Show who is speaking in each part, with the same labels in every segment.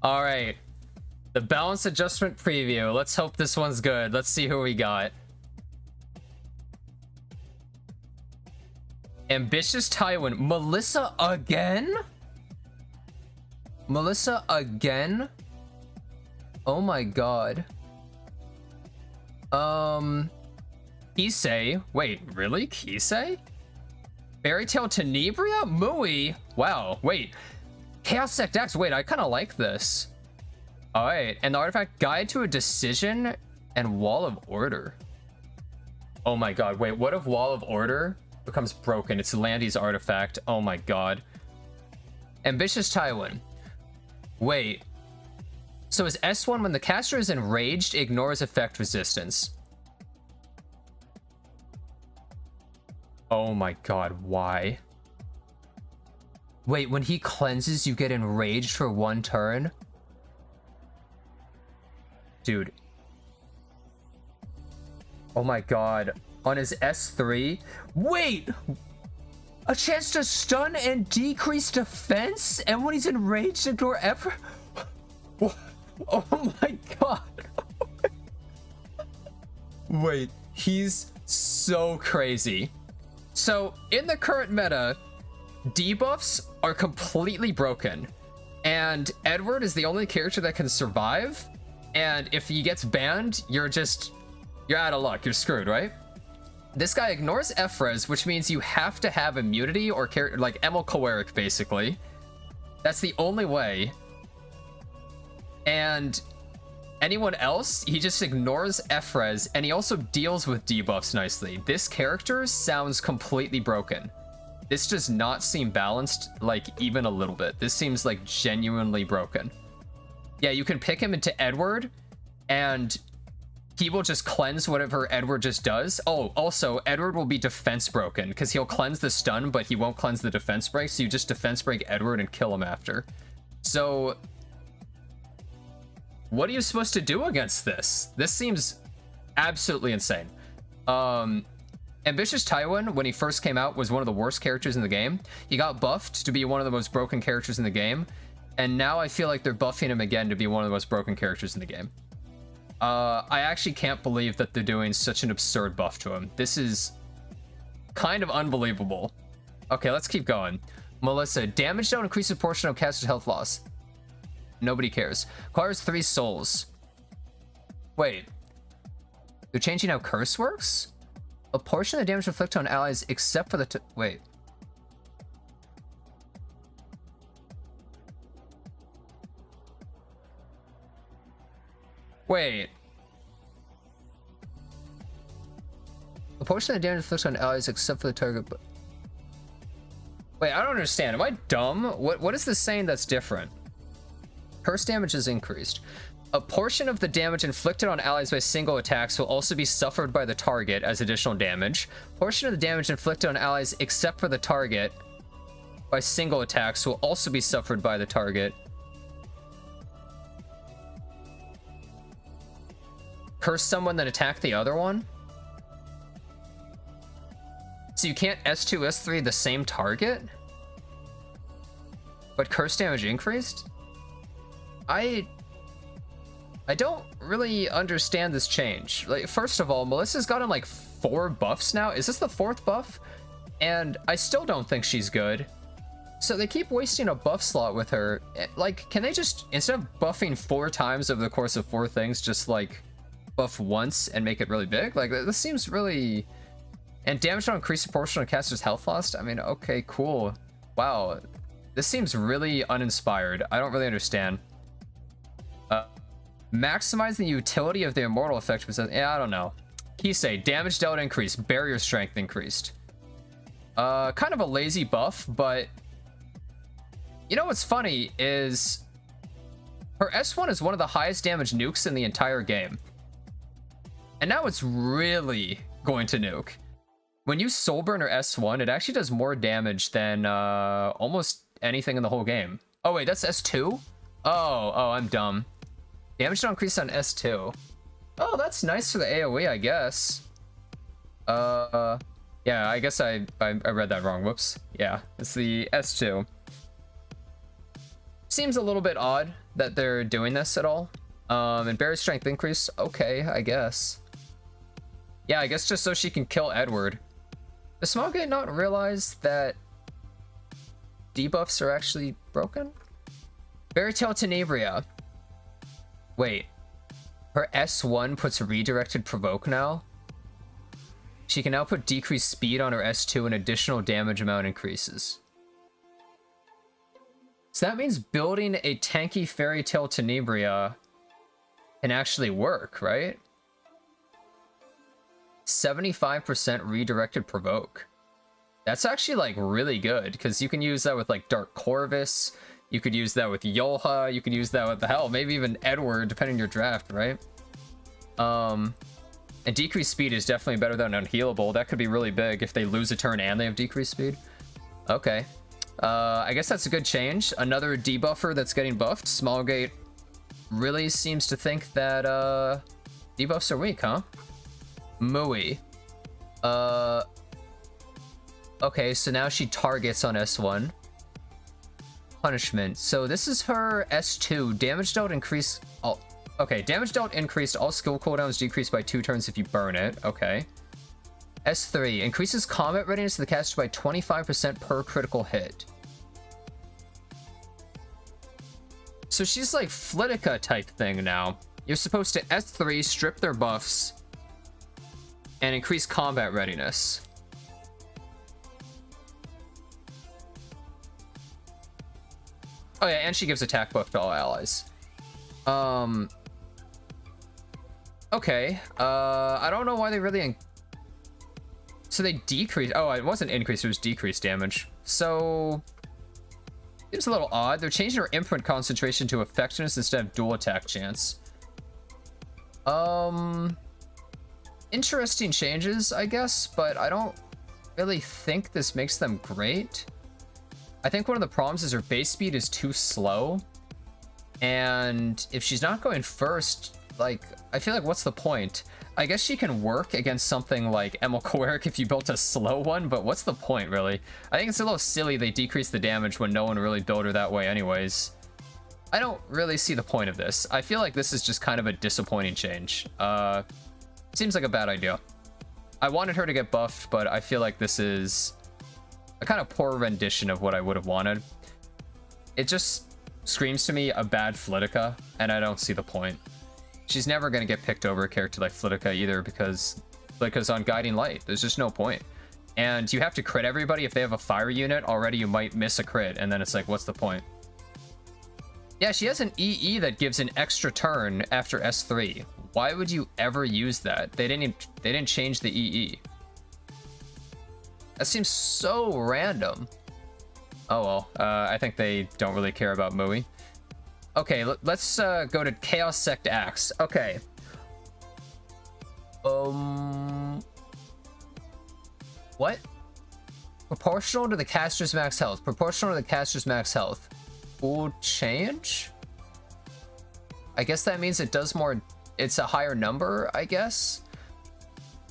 Speaker 1: All right. The balance adjustment preview. Let's hope this one's good. Let's see who we got. Ambitious Tywin. Melissa again? Melissa again? Oh my god. Kisei. Wait, really? Kisei? Fairy Tale Tenebria? Mui? Wow, wait. Chaos Sect X. Wait, I kind of like this. Alright, and the artifact Guide to a Decision and Wall of Order. Oh my god, wait, what if Wall of Order becomes broken? It's Landy's artifact. Oh my god. Ambitious Tywin. Wait. So is S1 when the caster is enraged, ignores effect resistance? Oh my god, why? Wait, when he cleanses, you get enraged for 1 turn? Dude. Oh my god. On his S3? Wait! A chance to stun and decrease defense? And when he's enraged, ignore effort? Oh my god. Wait, he's so crazy. So, in the current meta, debuffs are completely broken. And Edward is the only character that can survive. And if he gets banned, you're out of luck. You're screwed, right? This guy ignores F-Res, which means you have to have immunity or like Emil Koeric, basically. That's the only way. And anyone else, he just ignores F-Res, and he also deals with debuffs nicely. This character sounds completely broken. This does not seem balanced, like, even a little bit. This seems, like, genuinely broken. Yeah, you can pick him into Edward, and he will just cleanse whatever Edward just does. Oh, also, Edward will be defense broken, because he'll cleanse the stun, but he won't cleanse the defense break, so you just defense break Edward and kill him after. So what are you supposed to do against this? This seems absolutely insane. Ambitious Tywin, when he first came out, was one of the worst characters in the game. He got buffed to be one of the most broken characters in the game, and now I feel like they're buffing him again to be one of the most broken characters in the game. I actually can't believe that they're doing such an absurd buff to him. This is kind of unbelievable. Okay, let's keep going. Melissa, damage don't increase the portion of caster's health loss. Nobody cares. Acquires 3 souls. Wait. They're changing how curse works? A portion of the damage inflicted on allies except for the wait. Wait. A portion of the damage inflicted on allies except for the target. Wait, I don't understand. Am I dumb? What is this saying that's different? Curse damage is increased. A portion of the damage inflicted on allies by single attacks will also be suffered by the target as additional damage. Portion of the damage inflicted on allies except for the target by single attacks will also be suffered by the target. Curse someone, then attack the other one? So you can't S2, S3 the same target? But curse damage increased? I don't really understand this change. Like, first of all, Melissa's gotten like 4 buffs now. Is this the 4th buff? And I still don't think she's good. So they keep wasting a buff slot with her. Like, can they just, instead of buffing 4 times over the course of 4 things, just like buff once and make it really big? Like, this seems really... And damage don't increase proportional to caster's health lost? I mean, okay, cool. Wow. This seems really uninspired. I don't really understand. Maximize the utility of the immortal effect. Yeah, I don't know. Kisei, damage dealt increased, barrier strength increased. Kind of a lazy buff, but you know what's funny is her S1 is one of the highest damage nukes in the entire game. And now it's really going to nuke. When you soul burn her S1, it actually does more damage than almost anything in the whole game. Oh wait, that's S2? Oh, I'm dumb. Damage don't increase on S2. Oh, that's nice for the AoE, I guess. Yeah, I guess I read that wrong. Whoops. Yeah, it's the S2. Seems a little bit odd that they're doing this at all. And Barry's strength increase. Okay, I guess. Yeah, I guess just so she can kill Edward. Does Smallgate not realize that debuffs are actually broken? Fairy Tale Tenebria. Wait. Her S1 puts redirected provoke now? She can now put decreased speed on her S2 and additional damage amount increases. So that means building a tanky Fairy Tale Tenebria can actually work, right? 75% redirected provoke. That's actually like really good because you can use that with like Dark Corvus. You could use that with Yolha. You could use that with the hell, maybe even Edward, depending on your draft, right? And decreased speed is definitely better than unhealable. That could be really big if they lose a turn and they have decreased speed. Okay. I guess that's a good change. Another debuffer that's getting buffed. Smallgate really seems to think that debuffs are weak, huh? Mui. Okay, so now she targets on S1. Punishment. So this is her S2. Damage dealt increased. Oh, okay, damage dealt increased. All skill cooldowns decreased by 2 turns if you burn it. Okay. S3 increases combat readiness of the caster by 25% per critical hit. So she's like Flitica type thing now. You're supposed to S3, strip their buffs, and increase combat readiness. Oh yeah, and she gives attack buff to all allies. Okay. I don't know why they really... So they decrease... Oh, it wasn't increased, it was decreased damage. So... Seems a little odd. They're changing her imprint concentration to effectiveness instead of dual attack chance. Interesting changes, I guess, but I don't really think this makes them great. I think one of the problems is her base speed is too slow. And if she's not going first, like, I feel like what's the point? I guess she can work against something like Emil Kowarik if you built a slow one, but what's the point, really? I think it's a little silly they decrease the damage when no one really built her that way anyways. I don't really see the point of this. I feel like this is just kind of a disappointing change. Seems like a bad idea. I wanted her to get buffed, but I feel like this is a kind of poor rendition of what I would have wanted. It just screams to me a bad Flitica, and I don't see the point. She's never going to get picked over a character like Flitica either because on Guiding Light, there's just no point. And you have to crit everybody. If they have a fire unit, already you might miss a crit, and then it's like, what's the point? Yeah, she has an EE that gives an extra turn after S3. Why would you ever use that? They didn't change the EE. That seems so random. Oh well, I think they don't really care about Mui. Okay, let's go to Chaos Sect Axe. Okay. What? Proportional to the caster's max health. Proportional to the caster's max health. Will change? I guess that means it does more... It's a higher number, I guess?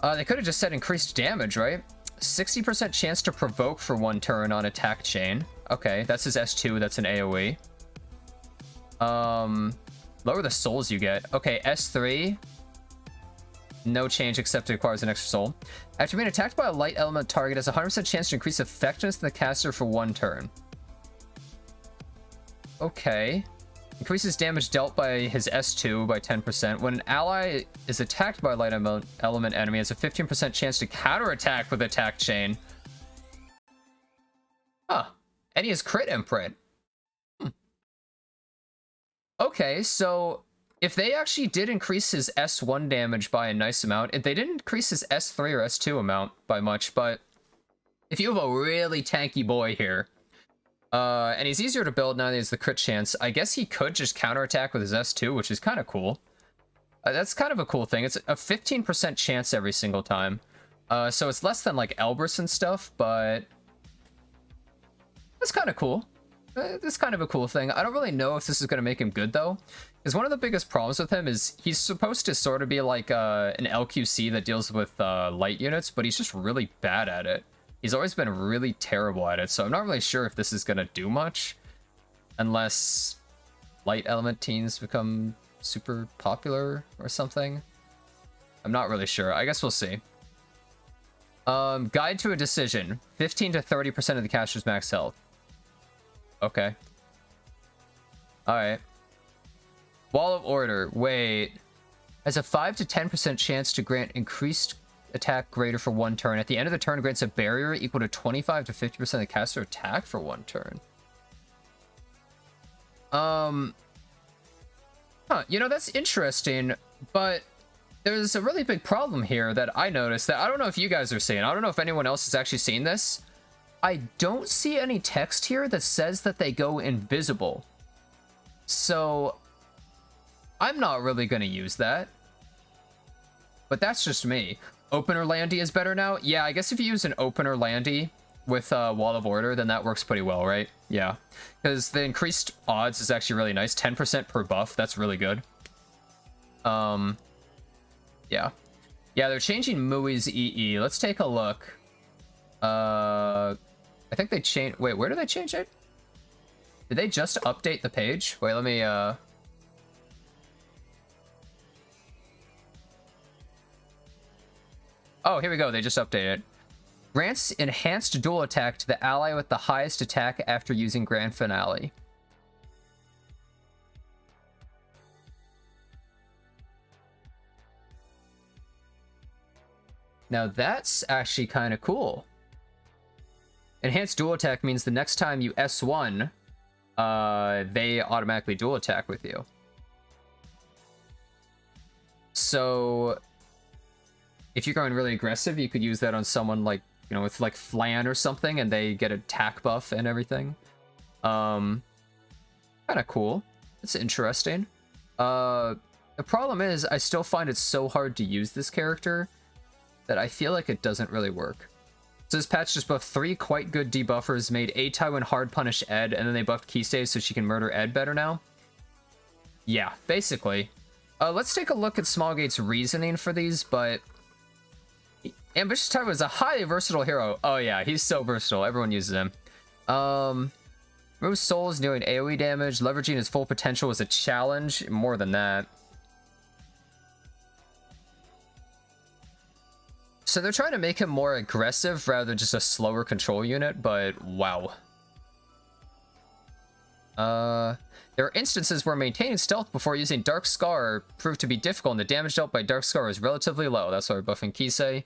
Speaker 1: They could have just said increased damage, right? 60% chance to provoke for 1 turn on attack chain. Okay, that's his S2. That's an AoE. Lower the souls you get. Okay, S3. No change except it requires an extra soul. After being attacked by a light element target, has a 100% chance to increase effectiveness in the caster for 1 turn. Okay. Increases damage dealt by his S2 by 10%. When an ally is attacked by a light element enemy, has a 15% chance to counterattack with attack chain. Huh. And he has crit imprint. Okay, so if they actually did increase his S1 damage by a nice amount, if they didn't increase his S3 or S2 amount by much, but if you have a really tanky boy here, and he's easier to build now that he has the crit chance, I guess he could just counterattack with his S2, which is kind of cool. That's kind of a cool thing. It's a 15% chance every single time. So it's less than like Elbrus and stuff, but that's kind of cool. It's kind of a cool thing. I don't really know if this is going to make him good, though. Because one of the biggest problems with him is he's supposed to sort of be like an LQC that deals with light units, but he's just really bad at it. He's always been really terrible at it, so I'm not really sure if this is going to do much. Unless light element teens become super popular or something. I'm not really sure. I guess we'll see. Guide to a decision. 15 to 30% of the caster's max health. Okay. Alright. Wall of Order. Wait. Has a 5 to 10% chance to grant increased attack greater for 1 turn. At the end of the turn, grants a barrier equal to 25 to 50% of the caster attack for 1 turn. You know, that's interesting, but there's a really big problem here that I noticed that I don't know if you guys are seeing. I don't know if anyone else has actually seen this. I don't see any text here that says that they go invisible. So I'm not really going to use that. But that's just me. Opener Landy is better now? Yeah, I guess if you use an Opener Landy with Wall of Order, then that works pretty well, right? Yeah. Because the increased odds is actually really nice. 10% per buff. That's really good. Yeah. Yeah, they're changing Mui's EE. Let's take a look. I think they changed... Wait, where did they change it? Did they just update the page? Wait, let me... Oh, here we go. They just updated it. Grants enhanced dual attack to the ally with the highest attack after using Grand Finale. Now that's actually kind of cool. Enhanced dual attack means the next time you S1, they automatically dual attack with you. So if you're going really aggressive, you could use that on someone like, you know, with like Flan or something, and they get attack buff and everything. Kind of cool. It's interesting. The problem is I still find it so hard to use this character that I feel like it doesn't really work. So this patch just buffed 3 quite good debuffers, made A-Tywin hard punish Ed, and then they buffed Keystays so she can murder Ed better now. Yeah, basically. Let's take a look at Smallgate's reasoning for these, but... Ambitious Tywin is a highly versatile hero. Oh yeah, he's so versatile. Everyone uses him. Removes souls, dealing AoE damage. Leveraging his full potential is a challenge. More than that. So they're trying to make him more aggressive rather than just a slower control unit, but wow. There are instances where maintaining stealth before using Dark Scar proved to be difficult, and the damage dealt by Dark Scar is relatively low. That's why we're buffing Kisei.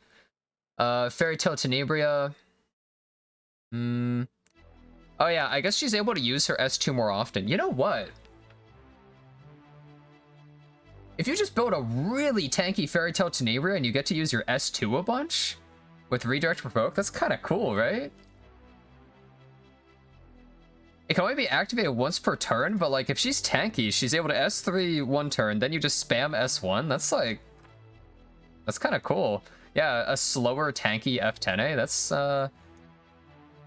Speaker 1: Fairy Tale Tenebria. Oh yeah, I guess she's able to use her S2 more often. You know what? If you just build a really tanky Fairy Tale Tenebria and you get to use your S2 a bunch with Redirect Provoke, that's kind of cool, right? It can only be activated once per turn, but like if she's tanky, she's able to S3 one turn, then you just spam S1. That's like... That's kind of cool. Yeah, a slower tanky F10A, that's...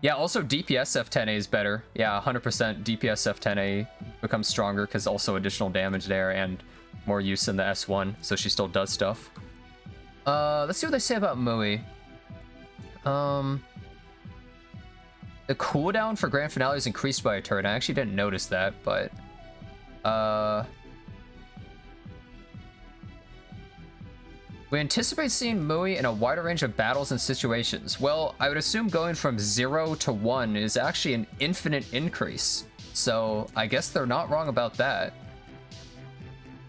Speaker 1: Yeah, also DPS F10A is better. Yeah, 100% DPS F10A becomes stronger because also additional damage there and more use in the S1, so she still does stuff. Let's see what they say about Mui. The cooldown for Grand Finale is increased by a turn. I actually didn't notice that, but... We anticipate seeing Mui in a wider range of battles and situations. Well, I would assume going from 0 to 1 is actually an infinite increase. So I guess they're not wrong about that.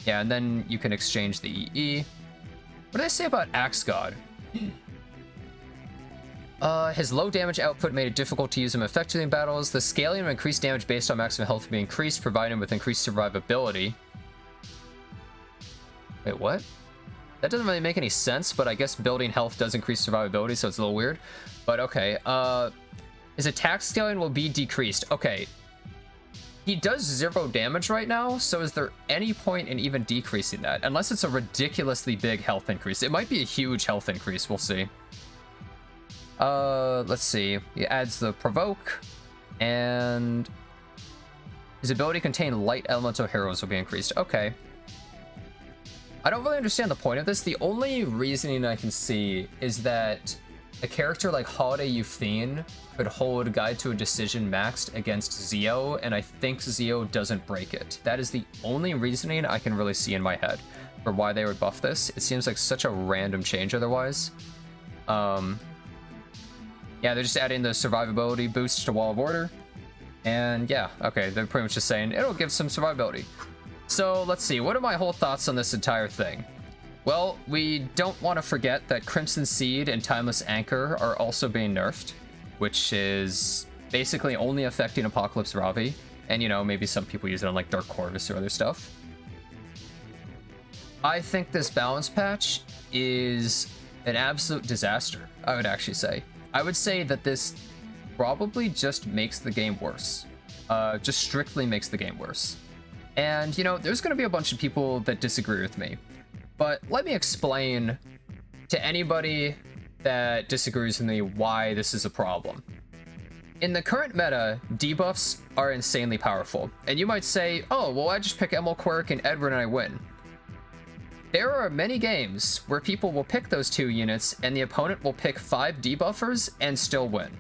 Speaker 1: Yeah, and then you can exchange the EE. What do they say about Axe God? His low damage output made it difficult to use him effectively in battles. The scaling of increased damage based on maximum health will be increased, providing him with increased survivability. Wait, what? That doesn't really make any sense, but I guess building health does increase survivability, so it's a little weird. But okay, his attack scaling will be decreased. Okay. He does 0 damage right now, so is there any point in even decreasing that? Unless it's a ridiculously big health increase. It might be a huge health increase, we'll see. Let's see. He adds the Provoke, and his ability to contain light elemental heroes will be increased. Okay. I don't really understand the point of this. The only reasoning I can see is that a character like Holiday Euphine could hold Guide to a Decision maxed against Zio, and I think Zio doesn't break it. That is the only reasoning I can really see in my head for why they would buff this. It seems like such a random change otherwise. Yeah, they're just adding the survivability boost to Wall of Order. And yeah, okay, they're pretty much just saying it'll give some survivability. So let's see, what are my whole thoughts on this entire thing? Well, we don't want to forget that Crimson Seed and Timeless Anchor are also being nerfed, which is basically only affecting Apocalypse Ravi. And, you know, maybe some people use it on like Dark Corvus or other stuff. I think this balance patch is an absolute disaster, I would actually say. I would say that this probably just makes the game worse. Just strictly makes the game worse. And, you know, there's going to be a bunch of people that disagree with me. But let me explain to anybody that disagrees with me why this is a problem. In the current meta, debuffs are insanely powerful. And you might say, oh, well, I just pick Emil Quirk and Edward and I win. There are many games where people will pick those two units and the opponent will pick 5 debuffers and still win.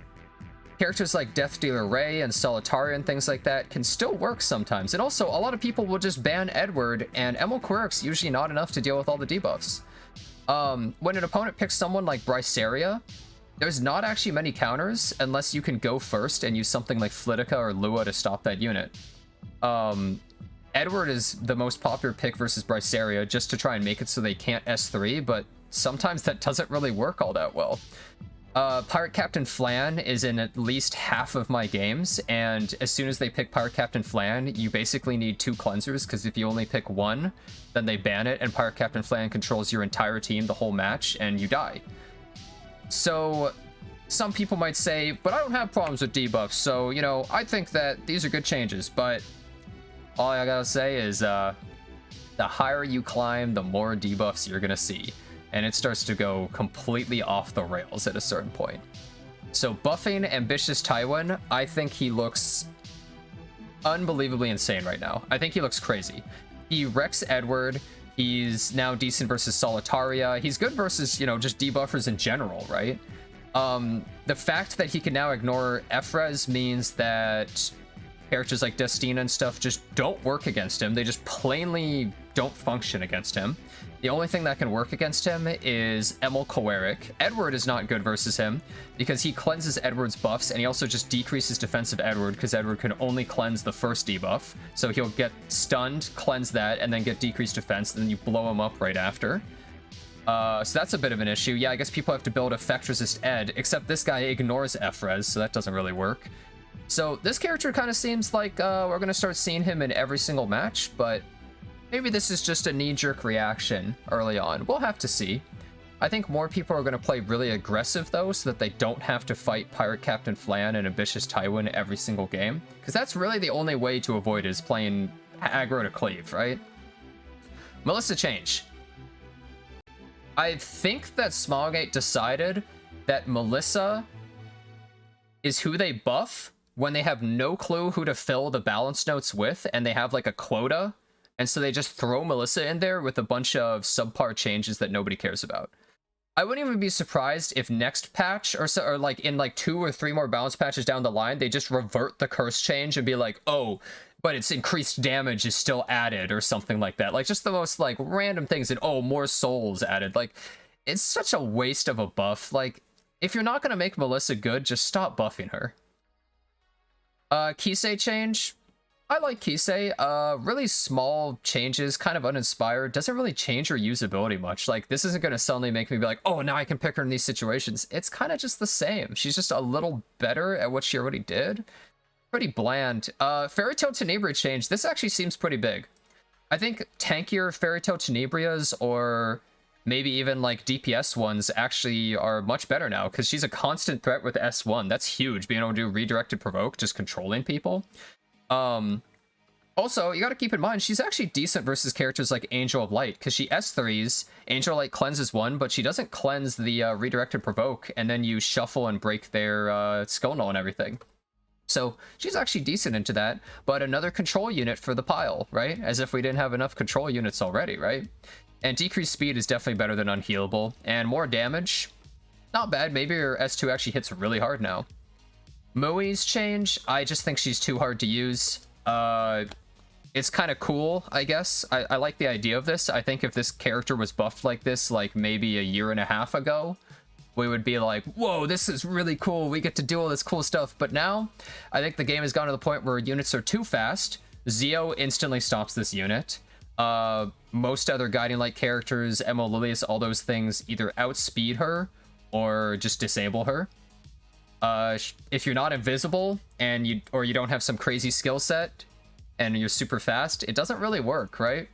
Speaker 1: Characters like Death Dealer Ray and Solitaria and things like that can still work sometimes. And also, a lot of people will just ban Edward, and Emil Quirk's usually not enough to deal with all the debuffs. When an opponent picks someone like Bryceria, there's not actually many counters unless you can go first and use something like Flitica or Lua to stop that unit. Edward is the most popular pick versus Bryceria just to try and make it so they can't S3, but sometimes that doesn't really work all that well. Pirate Captain Flan is in at least half of my games, and as soon as they pick Pirate Captain Flan, you basically need 2 cleansers, because if you only pick 1, then they ban it, and Pirate Captain Flan controls your entire team the whole match, and you die. So, some people might say, but I don't have problems with debuffs, so, you know, I think that these are good changes, but all I gotta say is, the higher you climb, the more debuffs you're gonna see. And it starts to go completely off the rails at a certain point. So buffing Ambitious Tywin, I think he looks unbelievably insane right now. I think he looks crazy. He wrecks Edward. He's now decent versus Solitaria. He's good versus, you know, just debuffers in general, right? The fact that he can now ignore Efrez means that characters like Destina and stuff just don't work against him. They just plainly don't function against him. The only thing that can work against him is Emil Kowarik. Edward is not good versus him because he cleanses Edward's buffs, and he also just decreases defensive Edward because Edward can only cleanse the first debuff. So he'll get stunned, cleanse that, and then get decreased defense, and then you blow him up right after. So that's a bit of an issue. Yeah, I guess people have to build effect resist Ed, except this guy ignores Efrez, so that doesn't really work. So this character kind of seems like we're going to start seeing him in every single match, but maybe this is just a knee-jerk reaction early on. We'll have to see. I think more people are going to play really aggressive, though, so that they don't have to fight Pirate Captain Flan and Ambitious Tywin every single game. Because that's really the only way to avoid it, is playing aggro to cleave, right? Melissa change. I think that Smilegate decided that Melissa is who they buff when they have no clue who to fill the balance notes with, and they have like a quota. And so they just throw Melissa in there with a bunch of subpar changes that nobody cares about. I wouldn't even be surprised if next patch, or like in like 2 or 3 more balance patches down the line, they just revert the curse change and be like, oh, but its increased damage is still added or something like that. Like just the most like random things, and oh, more souls added. Like it's such a waste of a buff. Like if you're not going to make Melissa good, just stop buffing her. Kisei change. I like Kisei. Really small changes, kind of uninspired. Doesn't really change her usability much. Like, this isn't going to suddenly make me be like, oh, now I can pick her in these situations. It's kind of just the same. She's just a little better at what she already did. Pretty bland. Fairy Tail Tenebria change. This actually seems pretty big. I think tankier Fairy Tail Tenebrias, or maybe even like DPS ones, actually are much better now, because she's a constant threat with S1. That's huge, being able to do redirected provoke, just controlling people. Also, you gotta keep in mind, she's actually decent versus characters like Angel of Light, because she S3s, Angel of Light cleanses 1, but she doesn't cleanse the redirected provoke, and then you shuffle and break their skill null and everything. So she's actually decent into that, but another control unit for the pile, right? As if we didn't have enough control units already, right? And decreased speed is definitely better than unhealable, and more damage. Not bad. Maybe her S2 actually hits really hard now. Mui's change, I just think she's too hard to use. It's kind of cool, I guess. I like the idea of this. I think if this character was buffed like this, like maybe a year and a half ago, we would be like, whoa, this is really cool. We get to do all this cool stuff. But now, I think the game has gone to the point where units are too fast. Zio instantly stops this unit. Most other Guiding Light characters, Emo Lilius, all those things either outspeed her or just disable her. If you're not invisible and you don't have some crazy skill set and you're super fast, it doesn't really work, right?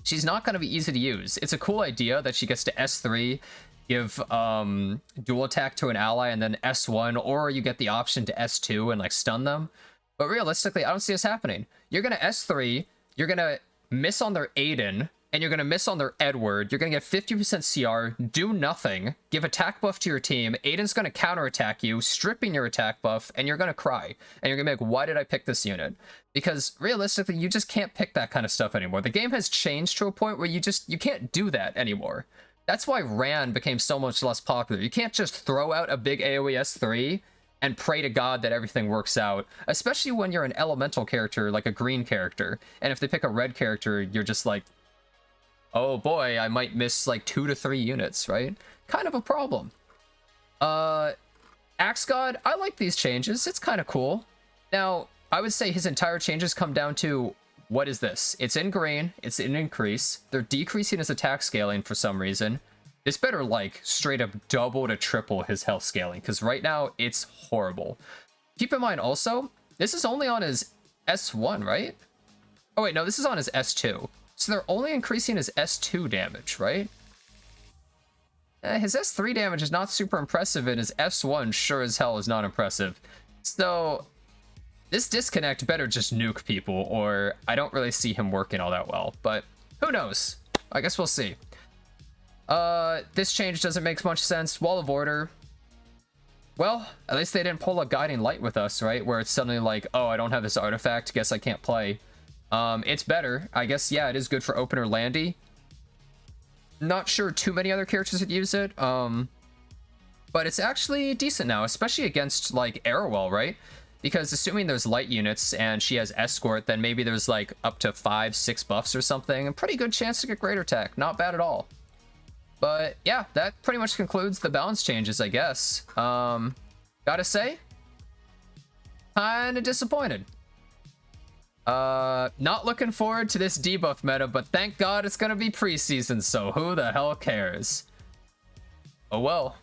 Speaker 1: She's not going to be easy to use. It's a cool idea that she gets to S3, give dual attack to an ally, and then S1, or you get the option to S2 and like stun them. But realistically, I don't see this happening. You're going to S3, you're going to miss on their Aiden, and you're going to miss on their Edward. You're going to get 50% CR, do nothing, give attack buff to your team. Aiden's going to counterattack you, stripping your attack buff, and you're going to cry. And you're going to be like, why did I pick this unit? Because realistically, you just can't pick that kind of stuff anymore. The game has changed to a point where you can't do that anymore. That's why Ran became so much less popular. You can't just throw out a big AoE S3 and pray to God that everything works out, especially when you're an elemental character, like a green character. And if they pick a red character, you're just like, oh boy, I might miss like 2 to 3 units, right? Kind of a problem. Axe God, I like these changes. It's kind of cool. Now, I would say his entire changes come down to, what is this? It's in green, it's in increase. They're decreasing his attack scaling for some reason. This better like straight up double to triple his health scaling, because right now it's horrible. Keep in mind also, this is only on his S1, right? Oh wait, no, this is on his S2. So they're only increasing his S2 damage, right? His S3 damage is not super impressive, and his S1 sure as hell is not impressive. So this disconnect better just nuke people, or I don't really see him working all that well. But who knows? I guess we'll see. This change doesn't make much sense. Wall of Order. Well, at least they didn't pull a Guiding Light with us, right? Where it's suddenly like, oh, I don't have this artifact, guess I can't play. It's better. I guess, yeah, it is good for opener Landy. Not sure too many other characters would use it. But it's actually decent now, especially against, like, Arrowell, right? Because assuming there's light units and she has Escort, then maybe there's, like, up to 5-6 buffs or something. A pretty good chance to get Greater Attack. Not bad at all. But, yeah, that pretty much concludes the balance changes, I guess. Gotta say, kinda disappointed. Not looking forward to this debuff meta, but thank God it's gonna be preseason, so who the hell cares? Oh well.